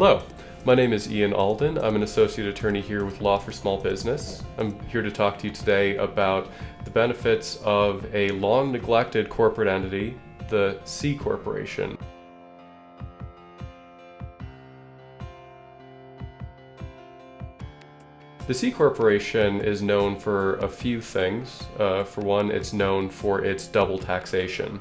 Hello, my name is Ian Alden. I'm an associate attorney here with Law for Small Business. I'm here to talk to you today about the benefits of a long neglected corporate entity, the C Corporation. The C Corporation is known for a few things. For one, it's known for its double taxation.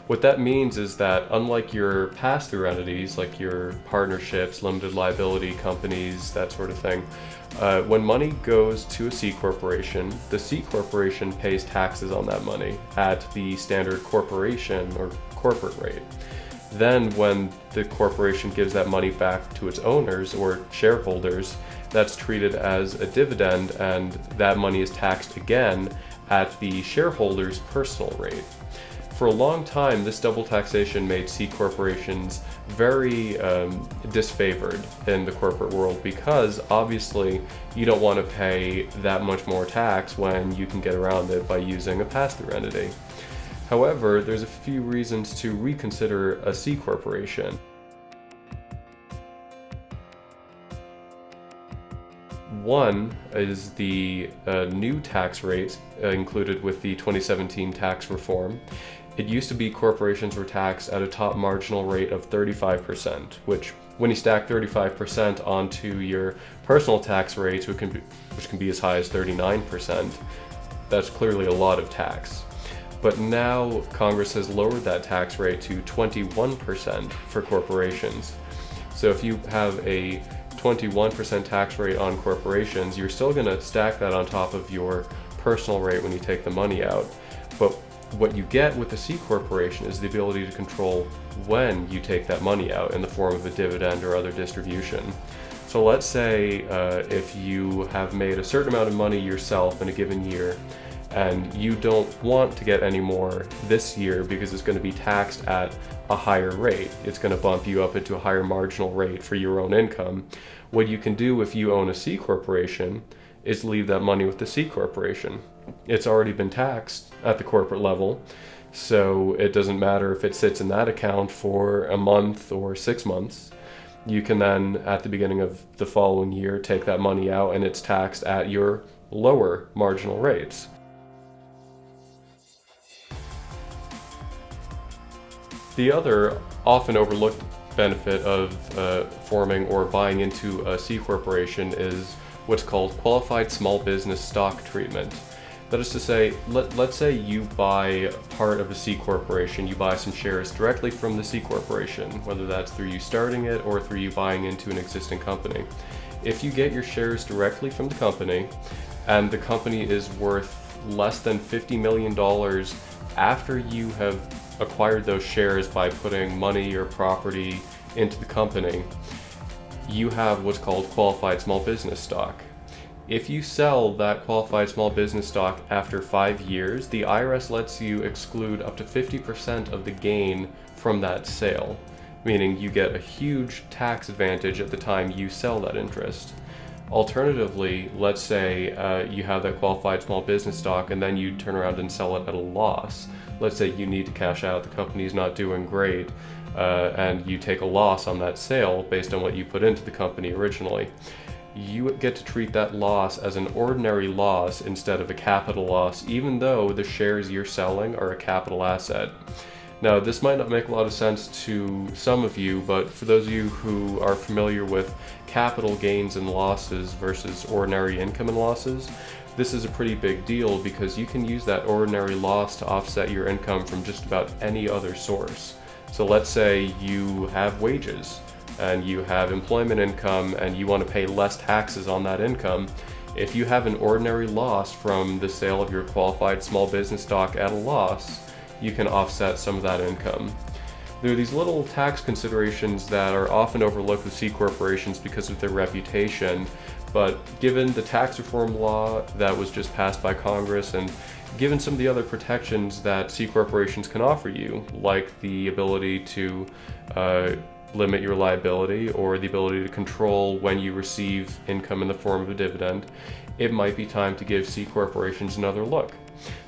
What that means is that unlike your pass-through entities, like your partnerships, limited liability companies, that sort of thing, when money goes to a C Corporation, the C Corporation pays taxes on that money at the standard corporation or corporate rate. Then when the corporation gives that money back to its owners or shareholders, that's treated as a dividend, and that money is taxed again at the shareholders' personal rate. For a long time, this double taxation made C corporations very disfavored in the corporate world, because obviously you don't want to pay that much more tax when you can get around it by using a pass-through entity. However, there's a few reasons to reconsider a C corporation. One is the new tax rates included with the 2017 tax reform. It used to be corporations were taxed at a top marginal rate of 35%, which when you stack 35% onto your personal tax rates, which can be as high as 39%, that's clearly a lot of tax. But now Congress has lowered that tax rate to 21% for corporations. So if you have a 21% tax rate on corporations, you're still going to stack that on top of your personal rate when you take the money out. But what you get with the C corporation is the ability to control when you take that money out in the form of a dividend or other distribution. So let's say if you have made a certain amount of money yourself in a given year, and you don't want to get any more this year because it's going to be taxed at a higher rate. It's going to bump you up into a higher marginal rate for your own income. What you can do if you own a C corporation is leave that money with the C corporation. It's already been taxed at the corporate level, so it doesn't matter if it sits in that account for a month or 6 months. You can then, at the beginning of the following year, take that money out and it's taxed at your lower marginal rates. The other often overlooked benefit of forming or buying into a C corporation is what's called qualified small business stock treatment. That is to say, let's say you buy part of a C corporation, you buy some shares directly from the C corporation, whether that's through you starting it or through you buying into an existing company. If you get your shares directly from the company, and the company is worth less than $50 million after you have acquired those shares by putting money or property into the company, you have what's called qualified small business stock. If you sell that qualified small business stock after 5 years, the IRS lets you exclude up to 50% of the gain from that sale, meaning you get a huge tax advantage at the time you sell that interest. Alternatively, let's say you have that qualified small business stock and then you turn around and sell it at a loss. Let's say you need to cash out, the company's not doing great, and you take a loss on that sale based on what you put into the company originally. You get to treat that loss as an ordinary loss instead of a capital loss, even though the shares you're selling are a capital asset. Now, this might not make a lot of sense to some of you, but for those of you who are familiar with capital gains and losses versus ordinary income and losses, this is a pretty big deal because you can use that ordinary loss to offset your income from just about any other source. So let's say you have wages and you have employment income and you want to pay less taxes on that income. If you have an ordinary loss from the sale of your qualified small business stock at a loss, you can offset some of that income. There are these little tax considerations that are often overlooked with C corporations because of their reputation, but given the tax reform law that was just passed by Congress, and given some of the other protections that C corporations can offer you, like the ability to limit your liability or the ability to control when you receive income in the form of a dividend, it might be time to give C corporations another look.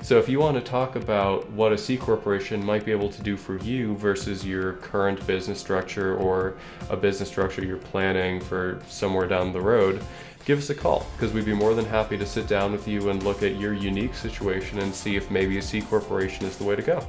So if you want to talk about what a C corporation might be able to do for you versus your current business structure or a business structure you're planning for somewhere down the road, give us a call, because we'd be more than happy to sit down with you and look at your unique situation and see if maybe a C corporation is the way to go.